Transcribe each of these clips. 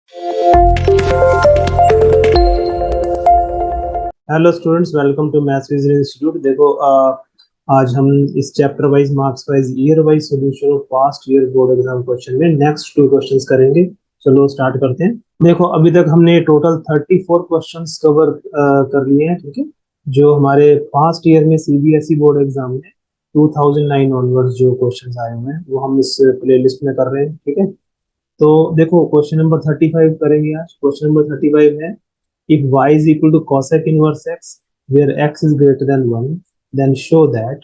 Hello students, welcome to maths vision institute. देखो आज हम इस chapter wise, marks wise, year wise solution of past year board exam question में next 2 questions करेंगे। चलो start करते हैं। देखो अभी तक हमने टोटल 34 क्वेश्चंस कवर कर लिए हैं, ठीक है। जो हमारे पास्ट ईयर में सीबीएसई बोर्ड एग्जाम में 2009 ऑनवर्ड्स जो क्वेश्चंस आए हुए हैं वो हम इस प्लेलिस्ट में कर रहे हैं, ठीक है। तो देखो क्वेश्चन नंबर 35 करेंगे आज। क्वेश्चन नंबर 35 है, if y is equal to cosec inverse x where x is greater than 1, then show that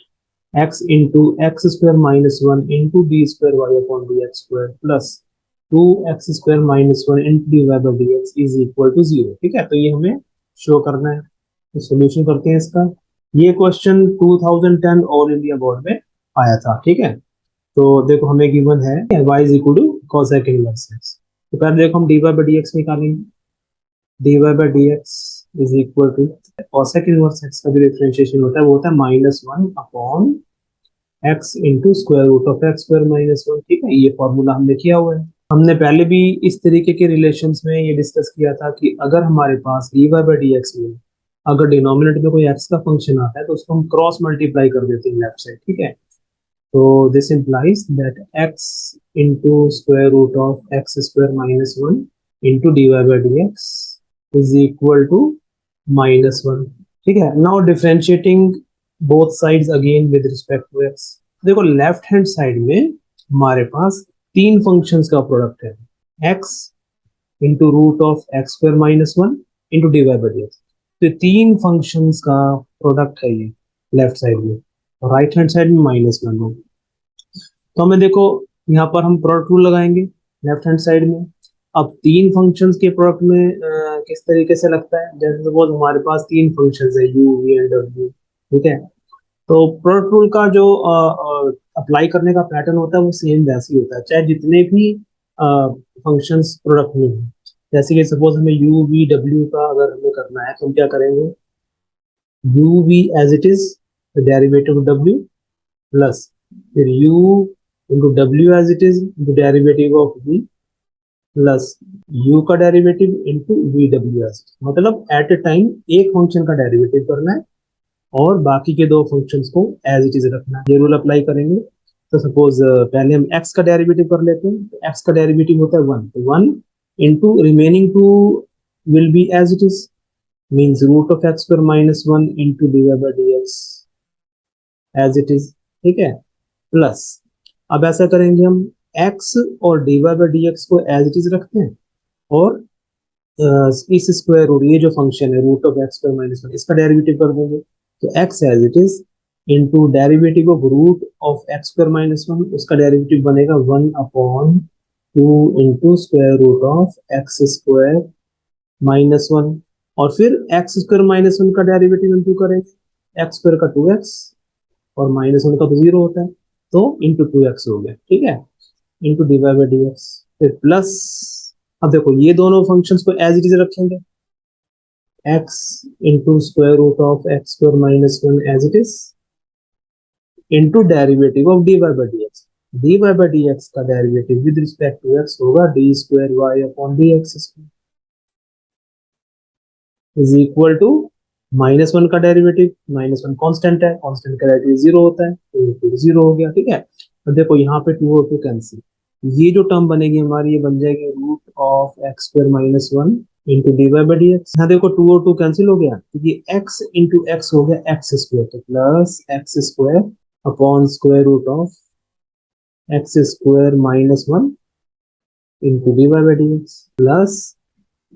x into x square minus 1 into d square y upon dx square plus 2x square minus 1 into dy by dx is equal to 0। ठीक है, तो ये हमें show करना है। तो solution करते हैं इसका। ये क्वेश्चन 2010 ऑल इंडिया बोर्ड में आया था, ठीक है। तो देखो हमें गिवन है y is equal to cosec inverse x। तो पहले देखो हम dy by dx निकालेंगे। dy by dx is equal to cosec inverse x का जो डिफरेंशिएशन होता है वो होता है -1 upon x into square root of x square -1। ठीक है, ये फॉर्मूला हमने किया हुआ है। हमने पहले भी इस तरीके के रिलेशंस में ये डिस्कस किया था कि अगर हमारे पास dy by dx में अगर डिनोमिनेटर में कोई x का फंक्शन आता है तो उसको हम क्रॉस मल्टीप्लाई कर देते हैं लेफ्ट साइड, ठीक है। तो this implies that x into square root of x square -1 into dy by dx is equal to -1। ठीक है, now differentiating both sides again with respect to x। देखो लेफ्ट हैंड साइड में हमारे पास 3 functions का प्रोडक्ट है, x into root of x square -1 into dy by dx। तो 3 functions का प्रोडक्ट है ये लेफ्ट साइड में, राइट हैंड साइड में -1 हो। तो हमें देखो यहाँ पर हम प्रोडक्ट रूल लगाएंगे लेफ्ट हैंड साइड में। अब 3 फंक्शंस के प्रोडक्ट में किस तरीके से लगता है, जैसे सपोज हमारे पास 3 फंक्शंस है u v एंड w, ठीक है। तो प्रोडक्ट रूल का जो अप्लाई करने का पैटर्न होता है वो सेम वैसे ही होता है, चाहे जितने भी फंक्शंस प्रोडक्ट में हो। जैसे कि सपोज हमें u v w का अगर हमें करना है तो हम क्या करेंगे, u v as it is derivative w plus फिर u इंटू डब्ल्यू as it is into derivative of v plus u का डेरिवेटिव इंटू वी डब्ल्यू एज। मतलब एट ए टाइम एक फंक्शन का डेरिवेटिव करना है और बाकी के 2 फंक्शंस को एज इट इज रखना है। ये रूल अप्लाई करेंगे। तो सपोज पहले हम x का डेरिवेटिव कर लेते हैं। तो x का डेरिवेटिव होता है 1, तो 1 into remaining 2 will be as it is, means root of x square -1 into dy by dx as it is, ठीक है। प्लस अब ऐसा करेंगे हम x और dy by dx को एज इट इज रखते हैं और इस स्क्वायर रूट, ये जो फंक्शन है रूट ऑफ x स्क्वायर -1, इसका डेरिवेटिव कर देंगे। तो x as it is into derivative of root of x square -1, उसका डेरिवेटिव बनेगा 1 upon 2 into square root of x square -1। और फिर x स्क्वायर -1 का डेरिवेटिव इंटू करेंगे, x स्क्वायर का 2x और -1 का तो 0 होता है, तो इंटू 2x हो गया, ठीक है, इंटू dy by dx। फिर प्लस अब देखो ये दोनों फंक्शंस को एज इट इज रखेंगे, x into square root of x square -1 as it is into derivative of dy by dx। dy by dx का derivative with respect to x होगा d square y upon dx is equal to -1 का derivative, -1 constant है, constant का derivative 0 होता है, तो फिर 0 हो गया, ठीक है। तो देखो यहाँ पे 2 और 2 कैंसिल, ये जो टर्म बनेगी हमारी ये बन जाएगी root of x square -1 into d y by d x. यहाँ देखो 2 और 2 कैंसिल हो गया, तो ये x इंटू एक्स हो गया x स्क्वायर, तो plus x square upon square root of x square -1 into d y by d x plus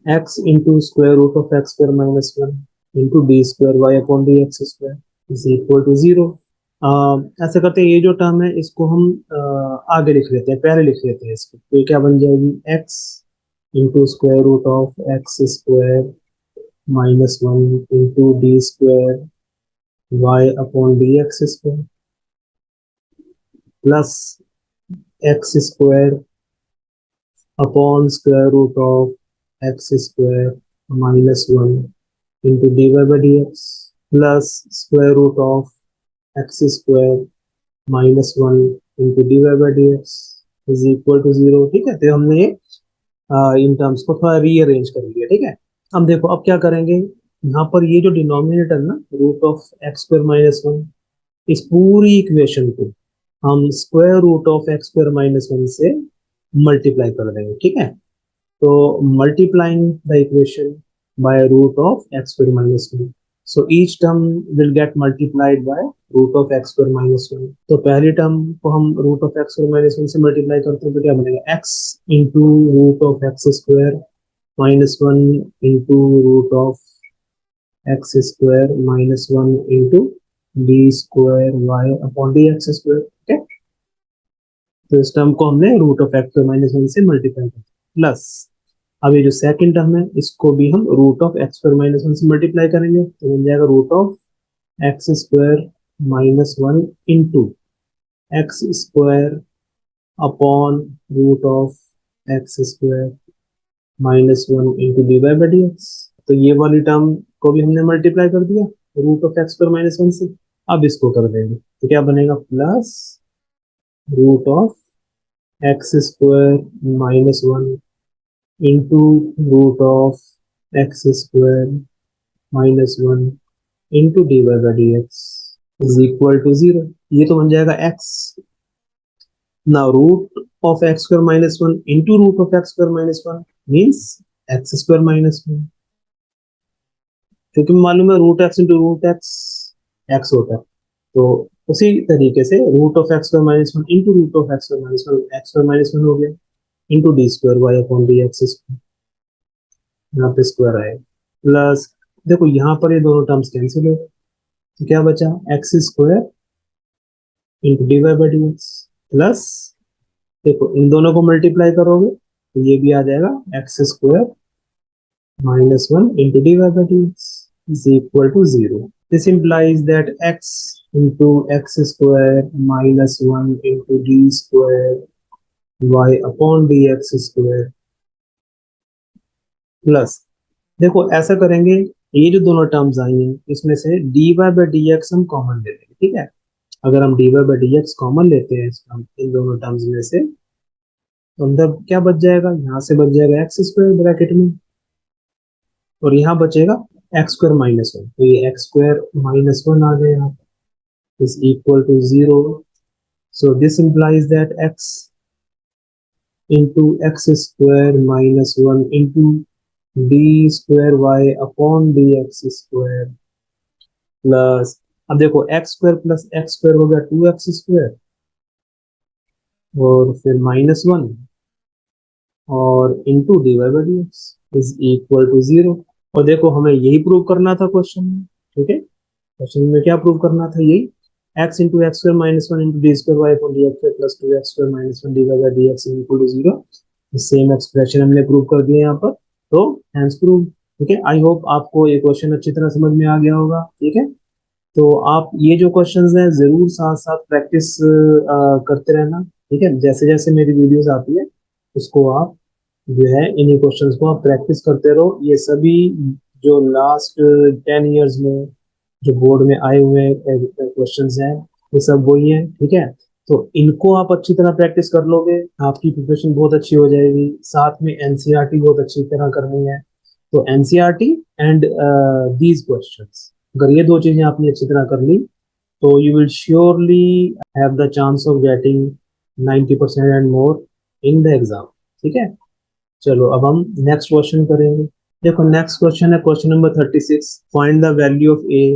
x into square root of x square -1 into d square y upon d x square is equal to 0। ऐसे करते हैं, ये जो term है इसको हम आगे लिख लेते हैं, पहले लिख लेते हैं इसको। तो ये क्या बन जाएगी, x into square root of x square -1 into d square y upon d x square plus x square upon square root of x square -1 into d y by d x plus square root of x square -1 into d y by d x is equal to 0। ठीक है, तो हमने ये in terms को थोड़ा rearrange कर लिया, ठीक है। अब देखो अब क्या करेंगे, यहाँ पर ये जो डिनोमिनेटर ना root of x square minus one, इस पूरी इक्वेशन को हम square root of x square minus one से मल्टीप्लाई कर देंगे, ठीक है। तो multiplying the equation by root of x square minus one, so each term will get multiplied by root of x square minus one. तो पहली term को हम root of x square minus one से मल्टीप्लाई करते हैं तो क्या बनेगा, x into root of x square minus one into root of x square minus one into d square y upon d x square, ठीक है। तो इस टर्म को हमने root of x minus one से मल्टीप्लाई किया प्लस अब ये जो सेकंड टर्म है इसको भी हम root of x square minus one से मल्टीप्लाई करेंगे तो बन जाएगा root of x square minus one into x square upon root of x square minus one into d y by d x. तो ये वाली टर्म को भी हमने मल्टीप्लाई कर दिया root of x square minus one से। अब इसको कर देंगे तो क्या बनेगा, plus root of x square minus one into root of x square minus one into d y by d x is equal to zero. ये तो बन जाएगा x, now root of x square minus one into root of x square minus one means x square minus one, क्योंकि मालूम है root x into root x x होता है। तो उसी तरीके से root of x square minus one into root of x square minus one x square minus one हो गया into d square y upon d x square, यहाँ पे स्क्वायर आएगा प्लस देखो यहाँ पर ये दोनों टर्म्स कैंसिल हो तो क्या बचा, x square into d y by d x plus देखो इन दोनों को मल्टीप्लाई करोगे तो ये भी आ जाएगा x square minus 1 into dy by dx is equal to 0. This implies that x into x square minus 1 into d square y upon dx square plus देखो ऐसा करेंगे, ये जो दोनों टर्म्स आई हैं इसमें से dy by dx हम कॉमन ले लेंगे, ठीक है। अगर हम dy by dx कॉमन लेते हैं इन दोनों टर्म्स में से तो अंदर क्या बच जाएगा, यहाँ से बच जाएगा एक्स स्क्वायर ब्रैकेट में और यहाँ बचेगा एक्स स्क्वायर माइनस वन, तो ये एक्स स्क्वायर माइनस वन आ गया is equal to zero. So this implies that x into x square minus one into d square y upon d x square plus अब देखो x square plus x square हो गया टू एक्स स्क्वायर और फिर minus one और into d y by d x is equal to zero. और देखो हमें यही प्रूव करना था क्वेश्चन में, ठीक है। क्वेश्चन में क्या प्रूव करना था, यही x into x square minus one into d square y upon d x plus two x square minus one d y by d x equal to zero. Same expression हमने prove कर दिया यहाँ पर, तो hence prove, ठीक है। I hope आपको ये क्वेश्चन अच्छी तरह समझ में आ गया होगा, ठीक है। तो आप ये जो क्वेश्चंस हैं जरूर साथ साथ प्रैक्टिस करते रहना, ठीक है। जैसे जैसे मेरी वीडियोस आती है उसको आप जो है इन्हीं क्वेश्चंस को आप प्रैक्टिस करते रहो। ये सभी जो लास्ट 10 इयर्स में जो बोर्ड में आए हुए क्वेश्चंस हैं ये सब वही हैं, ठीक है। तो इनको आप अच्छी तरह प्रैक्टिस कर लोगे आपकी प्रिपरेशन बहुत अच्छी हो जाएगी। साथ में एनसीईआरटी बहुत अच्छी तरह करनी है, तो एनसीईआरटी एंड दीज क्वेश्चंस, अगर ये दो चीजें आपने अच्छी तरह कर ली तो you will surely have the chance of getting 90% and more in the exam, ठीक है। चलो अब हम नेक्स्ट क्वेश्चन करेंगे। देखो नेक्स्ट क्वेश्चन है question number 36, find the value of a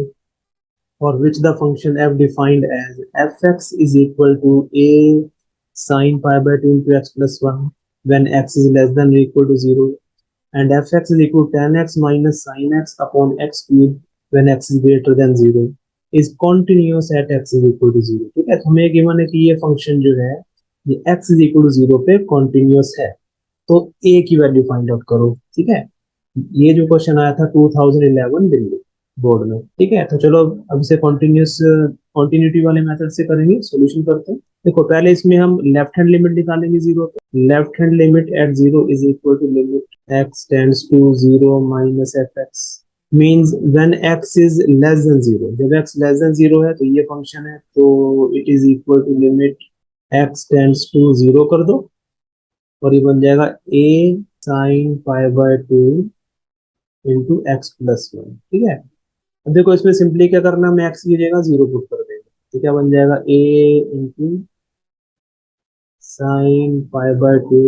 for which the function f defined as fx is equal to a sin pi by 2 into x plus 1 when x is less than or equal to 0 and fx is equal to tan x minus sin x upon x cube when x is greater than 0 is continuous at x is equal to 0, ठीक है। तो हमें given है कि ये function जो है ये x is equal to 0 पे कॉन्टिन्यूस है, तो a की वैल्यू फाइंड आउट करो, ठीक है। ये जो क्वेश्चन आया था 2011 दिल्ली बोर्ड में, ठीक है। तो चलो अब इसे कॉन्टिन्यूटी वाले मेथड से करेंगे, सॉल्यूशन करते हैं। देखो पहले इसमें हम लेफ्ट हैंड लिमिट निकालेंगे जीरो पे। Left hand limit at zero is equal to limit x tends to zero minus fx means when x is less than zero, जब x लेस देन जीरो है तो ये फंक्शन है, तो it is equal to limit x tends to zero कर दो और ये बन जाएगा a sine pi by 2 into x plus 1। ठीक है, अब देखो इसमें सिंपली क्या करना, हम एक्स की जगह 0 पुट कर देंगे, तो क्या बन जाएगा a into sine pi by 2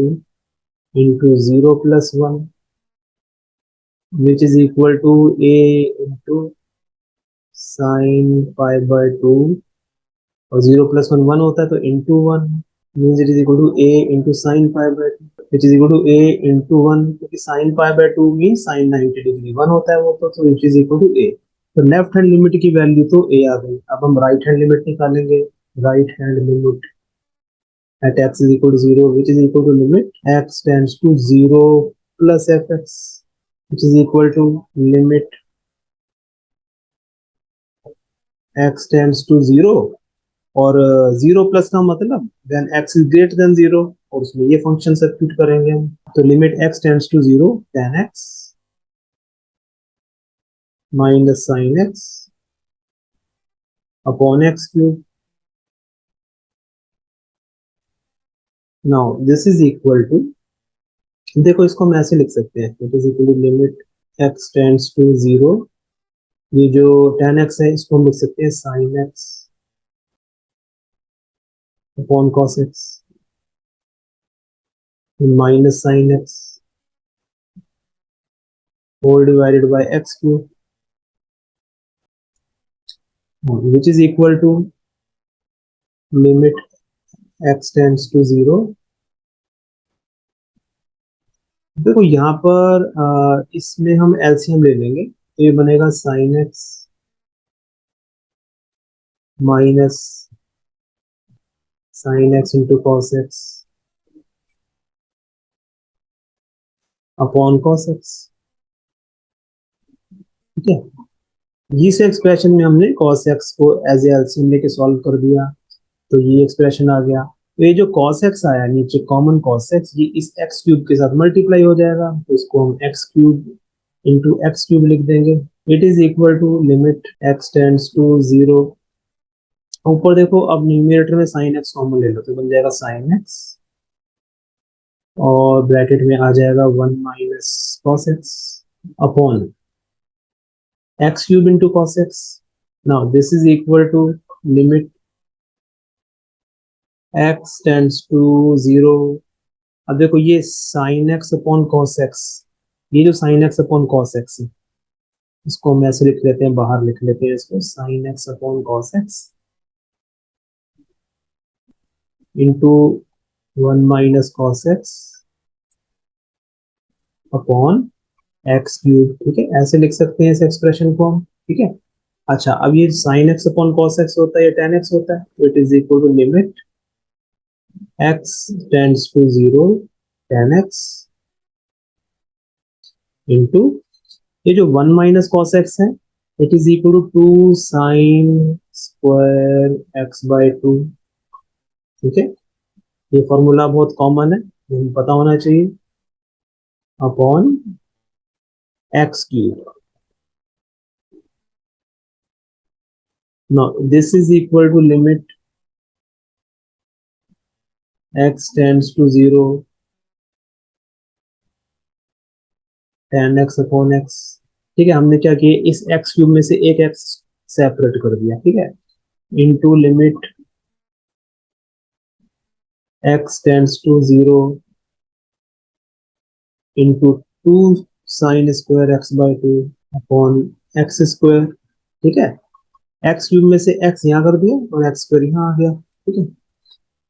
into 0 plus 1, which is equal to a into sine pi by 2, और 0 प्लस 1 1 होता है तो into 1, means it is equal to a into sine pi by 2, which is equal to a into 1, क्योंकि sine pi by 2 means sine 90 degree 1 होता है वो, तो which is equal to a। तो लेफ्ट हैंड लिमिट की value तो a आ गई। अब हम राइट हैंड लिमिट निकालेंगे। Right hand limit at x is equal to 0, which is equal to limit x tends to 0 plus fx, which is equal to limit x tends to 0, और 0 plus का मतलब then x is greater than 0, और उसमें ये function substitute करेंगे हम, तो limit x tends to 0 tan x minus sin x upon x cube। now this is equal to, देखो इसको हम ऐसे लिख सकते हैं, it is equal to limit x tends to 0, ये जो tan x है इसको हम लिख सकते हैं sin x upon cos x minus sin x whole divided by x cube, which is equal to limit x tends to 0। देखो यहाँ पर इसमें हम एलसीएम ले लेंगे, तो ये बनेगा sin x minus sin x into cos x upon cos x. ठीक है, इस एक्सप्रेशन में हमने cos x को एज ए एलसीएम लेके सॉल्व कर दिया, तो ये एक्सप्रेशन आ गया। तो ये जो cos x आया नीचे कॉमन cos x, ये इस x क्यूब के साथ मल्टीप्लाई हो जाएगा, तो इसको हम x cube into x cube लिख देंगे। It is equal to limit x tends to 0। ऊपर देखो, अब न्यूमरेटर में sin x कॉमन ले लो, तो बन जाएगा sin x, और ब्रैकेट में आ जाएगा 1 minus cos x upon x cube into cos x। Now this is equal to limit x tends to 0। अब देखो ये sin x upon cos x, ये जो sin x upon cos x है, इसको हम ऐसे लिख लेते हैं, बाहर लिख लेते हैं इसको, sin x upon cos x into 1 minus cos x upon x cube. ठीक है, ऐसे लिख सकते हैं इस एक्सप्रेशन को हम। ठीक है, अच्छा अब ये sin x upon cos x होता है या tan x होता है, तो it is equal to limit x tends to 0 tan x into ये जो 1 माइनस कॉस एक्स है, it is equal to 2 sine square x by 2। ठीक है, ये फॉर्मूला बहुत कॉमन है, ये पता होना चाहिए, upon x cube. Now this is equal to limit x tends to 0 tan x upon x। ठीक है, हमने क्या किया, इस x क्यूब में से एक x सेपरेट कर दिया। ठीक है, into limit x tends to 0 into 2 sine square x by 2 upon x square. ठीक है, एक्स क्यूब में से x यहाँ कर दिया और एक्स स्क्वायर यहाँ आ गया। ठीक है,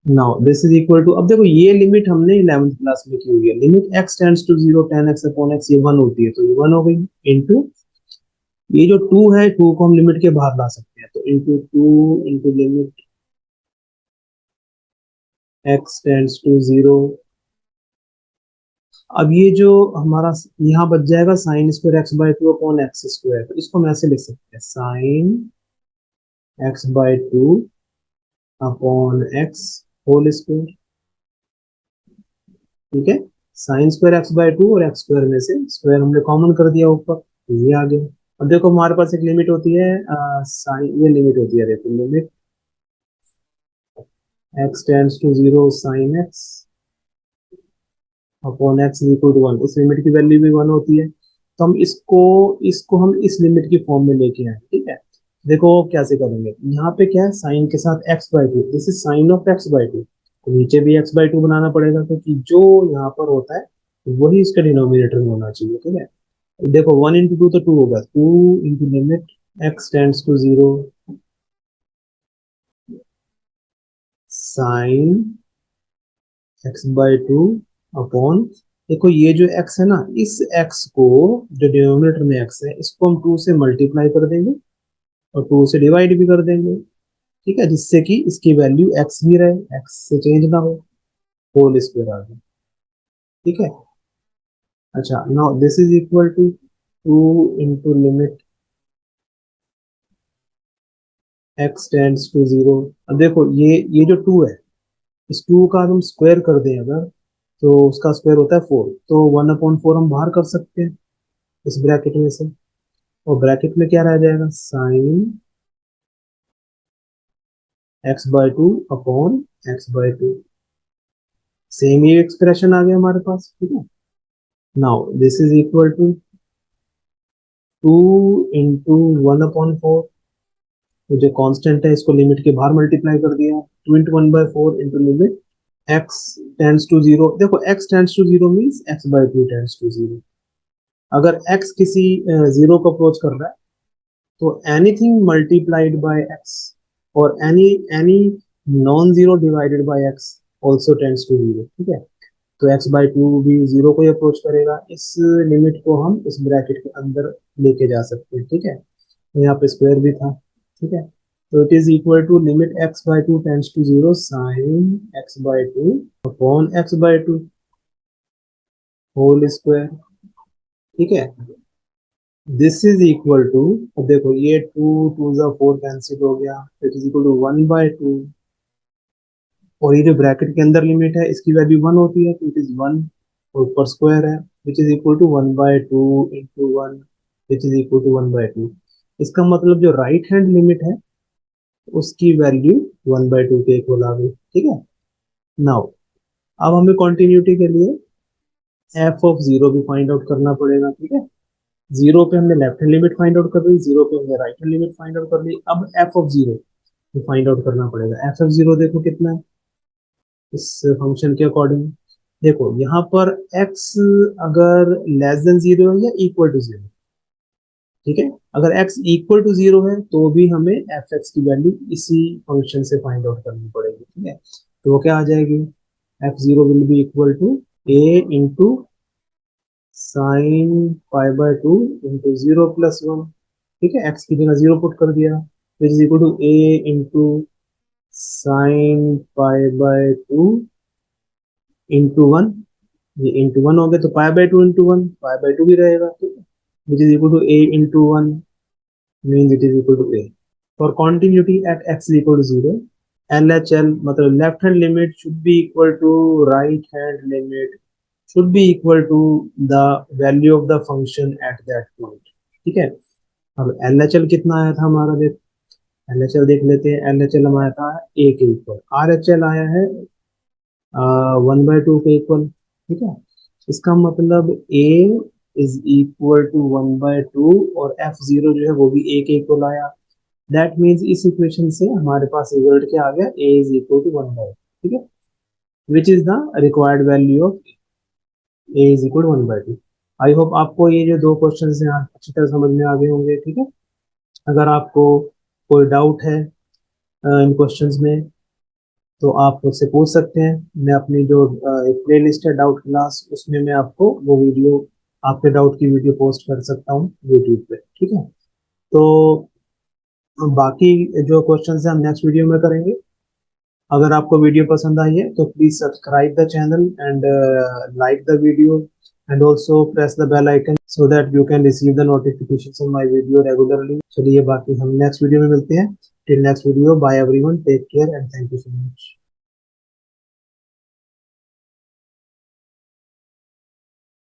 now this is equal to, अब देखो ये लिमिट हमने 11th क्लास में की हुई है, limit x tends to 0 tan x upon x, ये 1 होती है, तो ये 1 हो गई, इंटू ये जो 2 है, 2 को हम लिमिट के बाहर ला सकते हैं, तो into 2 into limit x tends to 0। अब ये जो हमारा यहाँ बच जाएगा sine square x by 2 upon x square, तो इसको हम ऐसे लिख सकते हैं, sine x by 2 upon x whole square. ठीक है, साइन स्क्वायर एक्स बाय 2 और एक्स स्क्वायर में से स्क्वायर हमने कॉमन कर दिया ऊपर, तो ये आ गया। अब देखो हमारे पास एक लिमिट होती है, साइन, ये लिमिट होती है, देखो limit x tends to 0 sine x upon x equal to 1, इस लिमिट की वैल्यू भी 1 होती है। तो हम इसको इसको हम इस लिमिट की फॉर्म में लेके आए, ठीक है। देखो कैसे करेंगे, यहाँ पे क्या है, साइन के साथ x by to, this is sine of x by to, तो नीचे भी एक्स बाई टू बनाना पड़ेगा, क्योंकि जो यहाँ पर होता है वही इसका डिनोमिनेटर में होना चाहिए, ठीक है। देखो 1 इंटू टू तो 2 होगा, 2 into limit x tends to 0 sine x by two upon, देखो ये जो x है ना, इस x को, जो डिनोमिनेटर में x है, इसको हम 2 से मल्टीप्लाई कर देंगे और 2 से डिवाइड भी कर देंगे, ठीक है, जिससे कि इसकी वैल्यू x ही रहे, x से चेंज ना हो, होल स्क्वायर आ जाए, ठीक है। अच्छा, now this is equal to 2 into limit x tends to 0। अब देखो ये जो 2 है, इस 2 का हम स्क्वायर कर दें अगर, तो उसका स्क्वायर होता है 4, तो 1/4 हम बाहर कर सकते हैं इस ब्रैकेट में से, और ब्रैकेट में क्या रह जाएगा, sine x by two upon x by two, same ही एक्सप्रेशन आ गया हमारे पास, ठीक है। Now this is equal to 2 into 1/4, तो जो कांस्टेंट है इसको लिमिट के बाहर मल्टीप्लाई कर दिया, 2 into 1/4 into limit x tends to 0, देखो x tends to 0 means x by two tends to 0, अगर x किसी 0 को अप्रोच कर रहा है तो एनीथिंग मल्टीप्लाइड बाय x और any non zero divided by x also tends to 0, ठीक है। तो x बाई टू भी 0 को ही अप्रोच करेगा, इस लिमिट को हम इस ब्रैकेट के अंदर लेके जा सकते हैं, ठीक है। तो यहाँ पे स्क्वायर भी था, ठीक है। तो it is equal to limit x by two tends to 0 sine x by two upon x by two whole square, ठीक है। दिस इज इक्वल टू, अब देखो ये 2 2 जा 4 कैंसिल हो गया, इट इज इक्वल टू 1/2, और ये जो ब्रैकेट के अंदर लिमिट है इसकी वैल्यू 1 होती है, तो इट इज 1, और ऊपर स्क्वायर है, which is equal to 1/2 into 1, which is equal to 1/2। इसका मतलब जो राइट हैंड लिमिट है उसकी वैल्यू 1/2 के इक्वल आ गई, ठीक है। नाउ अब हमें कॉन्टिन्यूटी के लिए एफ ऑफ जीरो भी फाइंड आउट करना पड़ेगा, ठीक है। जीरो पे हमने left hand limit find out कर ली, जीरो पे हमने right hand limit find out कर ली, अब F of zero find out करना पड़ेगा। एफ ऑफ जीरो देखो कितना है इस फंक्शन के अकॉर्डिंग, देखो यहाँ पर x अगर लेस देन जीरो है या इक्वल टू जीरो, ठीक है, अगर x इक्वल टू जीरो है तो भी हमें एफ एक्स की वैल्यू इसी फंक्शन से फाइंड आउट करनी पड़ेगी, ठीक है। तो वो क्या आ जाएगी, f zero will be equal to a into sine pi by two into 0+1, ठीक है, x की जगह 0 पुट कर दिया, which is equal to a into sine pi by two into 1, ये इंटू 1 हो गया, तो pi by two into 1 pi by two भी रहेगा, ठीक है, which is equal to a into 1 means it is equal to a। For continuity at x equal to 0, LHL मतलब left hand limit should be equal to right hand limit should be equal to the value of the function at that point, ठीक है। अब LHL कितना आया था हमारा, देख LHL देख लेते हैं, LHL हमारा था a के इक्वल, RHL आया है 1/2 के इक्वल, ठीक है। इसका मतलब a इज इक्वल टू 1/2 और एफ जीरो जो है वो भी a के इक्वल आया, दैट मीन्स इस इक्वेशन से हमारे पास रिजल्ट क्या आ गया, a इज इक्वल टू 1/2, ठीक है, which is the required value of a is equal 1/2। I hope आपको ये जो दो क्वेश्चन हैं अच्छी तरह समझ में आ गए होंगे, ठीक है। अगर आपको कोई डाउट है इन क्वेश्चंस में तो आप मुझसे पूछ सकते हैं, मैं अपनी जो एक प्ले लिस्ट है डाउट क्लास, उसमें मैं आपको वो वीडियो, आपके डाउट की वीडियो पोस्ट कर सकता हूँ यूट्यूब पे, ठीक है। तो बाकी जो क्वेश्चंस हैं हम नेक्स्ट वीडियो में करेंगे। अगर आपको वीडियो पसंद आई है तो please subscribe the channel and like the video and also press the bell icon so that you can receive the notification on my video regularly. चलिए बाकी हम नेक्स्ट वीडियो में मिलते हैं। Till next video, bye everyone, take care and thank you so much.